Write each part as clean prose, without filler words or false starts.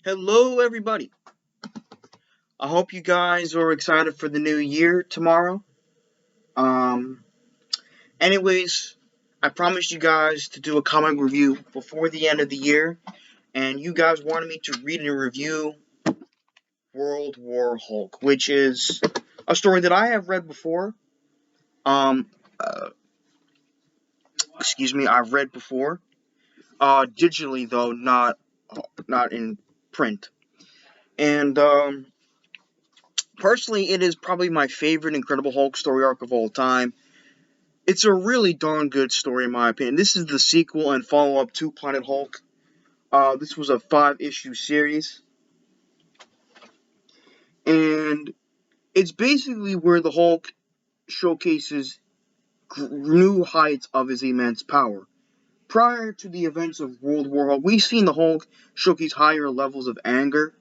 Hello, everybody. I hope you guys are excited for the new year tomorrow. Um, anyways, I promised you guys to do a comic review before the end of the year, and you guys wanted me to read and review World War Hulk, which is a story that I have read before. Um, uh, excuse me, I've read before. Digitally though, not in print. And personally, it is probably my favorite Incredible Hulk story arc of all time. It's a really darn good story, in my opinion. This is the sequel and follow up to Planet Hulk. This was a 5-issue series, and it's basically where the Hulk showcases new heights of his immense power. Prior to the events of World War Hulk, we've seen the Hulk showcase higher levels of anger,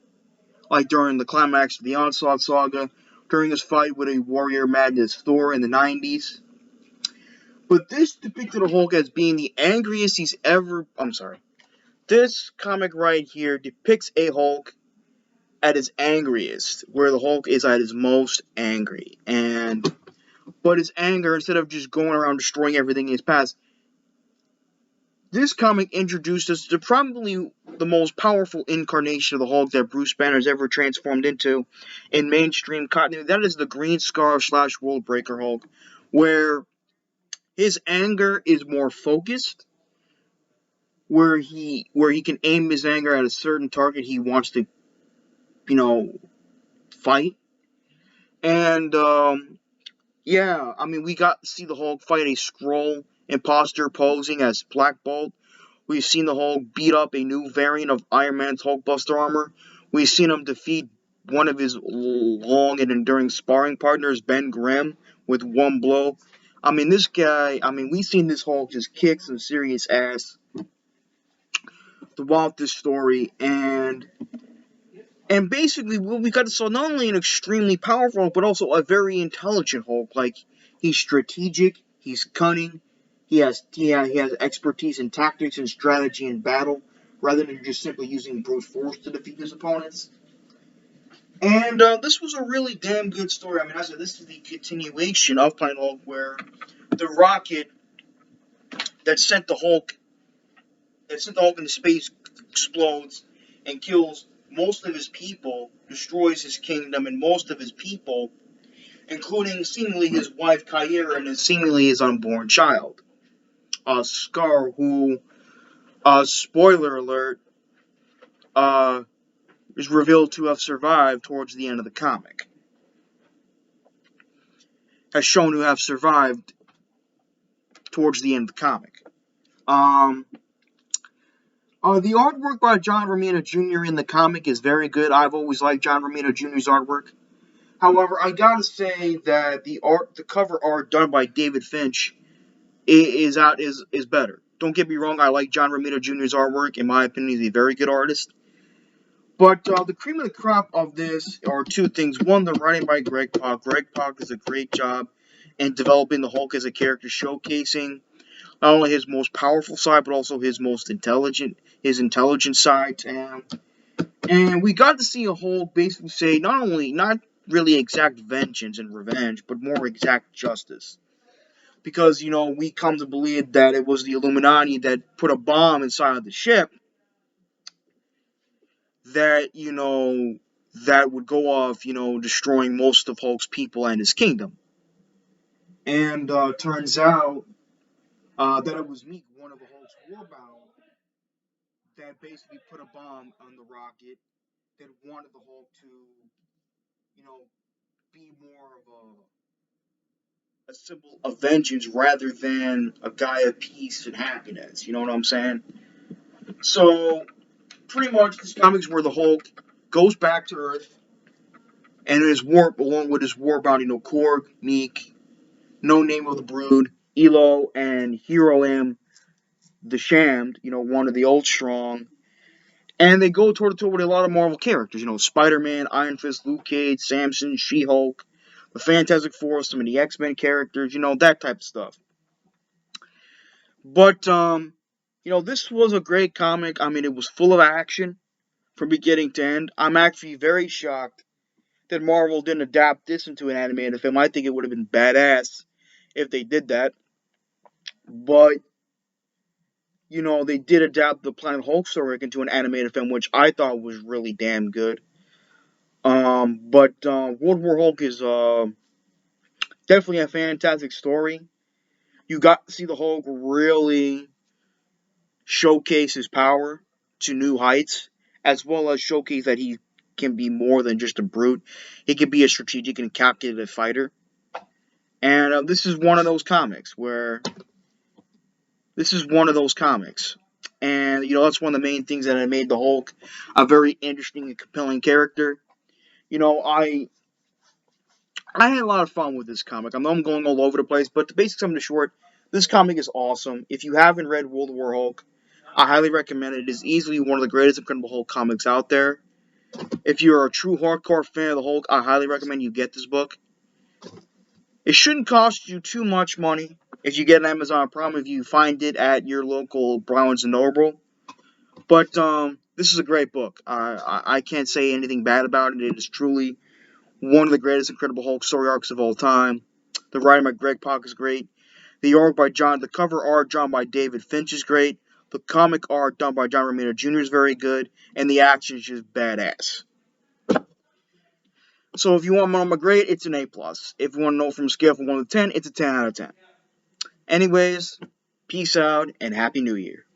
like during the climax of the Onslaught saga, during his fight with a warrior Madness Thor in the 90s. But this depicted a Hulk as being the angriest he's ever. I'm sorry. This comic right here depicts a Hulk at his angriest, where the Hulk is at his most angry. But his anger, instead of just going around destroying everything in his path, this comic introduced us to probably the most powerful incarnation of the Hulk that Bruce Banner has ever transformed into in mainstream continuity. That is the Green Scarf / World Breaker Hulk, where his anger is more focused, where he can aim his anger at a certain target he wants to, you know, fight. And yeah, I mean, we got to see the Hulk fight a Skrull imposter posing as Black Bolt. We've seen the Hulk beat up a new variant of Iron Man's Hulkbuster armor. We've seen him defeat one of his long and enduring sparring partners, Ben Grimm, with one blow. I mean, this guy, we've seen this Hulk just kick some serious ass throughout this story, and basically, what we got to saw not only an extremely powerful Hulk, but also a very intelligent Hulk. Like, he's strategic, he's cunning, he has expertise in tactics and strategy in battle, rather than just simply using brute force to defeat his opponents. And this was a really damn good story. I mean, I said this is the continuation of Planet Hulk, where the rocket that sent the Hulk into space explodes and kills most of his people, destroys his kingdom and most of his people, including seemingly his wife Kyra and seemingly his unborn child. Scar, who, spoiler alert, uh, is revealed to have survived towards the end of the comic. Has shown to have survived towards the end of the comic. The artwork by John Romita Jr. in the comic is very good. I've always liked John Romita Jr.'s artwork. However, I gotta say that the cover art done by David Finch is better. Don't get me wrong, I like John Romita Jr.'s artwork. In my opinion, he's a very good artist. But the cream of the crop of this are two things. One, the writing by Greg Pak. Greg Pak does a great job in developing the Hulk as a character, showcasing not only his most powerful side, but also his intelligent side to him. And we got to see a Hulk basically say not really exact vengeance and revenge, but more exact justice. Because, we come to believe that it was the Illuminati that put a bomb inside the ship that, that would go off, destroying most of Hulk's people and his kingdom. And turns out that it was Meek, one of the Hulk's war battle, that basically put a bomb on the rocket that wanted the Hulk to, be more of a symbol of vengeance rather than a guy of peace and happiness. You know what I'm saying? So, pretty much, this comic's where the Hulk goes back to Earth, and along with his war bounty, Korg, Meek, No Name of the Brood, Elo, and Hero M, the Shammed, one of the Old Strong. And they go toe to toe with a lot of Marvel characters, Spider-Man, Iron Fist, Luke Cage, Samson, She-Hulk, the Fantastic Four, some of the X-Men characters, that type of stuff. But, this was a great comic. I mean, it was full of action, from beginning to end. I'm actually very shocked that Marvel didn't adapt this into an animated film. I think it would have been badass if they did that. But, they did adapt the Planet Hulk story into an animated film, which I thought was really damn good. But World War Hulk is definitely a fantastic story. You got to see the Hulk really showcase his power to new heights, as well as showcase that he can be more than just a brute. He can be a strategic and calculated fighter. And this is one of those comics where this is one of those comics. And that's one of the main things that made the Hulk a very interesting and compelling character. I had a lot of fun with this comic. I know I'm going all over the place, but the basic sum of the short, this comic is awesome. If you haven't read World War Hulk, I highly recommend it. It is easily one of the greatest Incredible Hulk comics out there. If you're a true hardcore fan of the Hulk, I highly recommend you get this book. It shouldn't cost you too much money if you get an Amazon Prime, if you find it at your local Barnes & Noble. But this is a great book. I can't say anything bad about it. It is truly one of the greatest Incredible Hulk story arcs of all time. The writing by Greg Pak is great. The cover art drawn by David Finch is great. The comic art done by John Romita Jr. is very good, and the action is just badass. So if you want to know my grade, it's an A+. If you want to know from a scale from 1 to 10, it's a 10 out of 10. Anyways, peace out, and Happy New Year.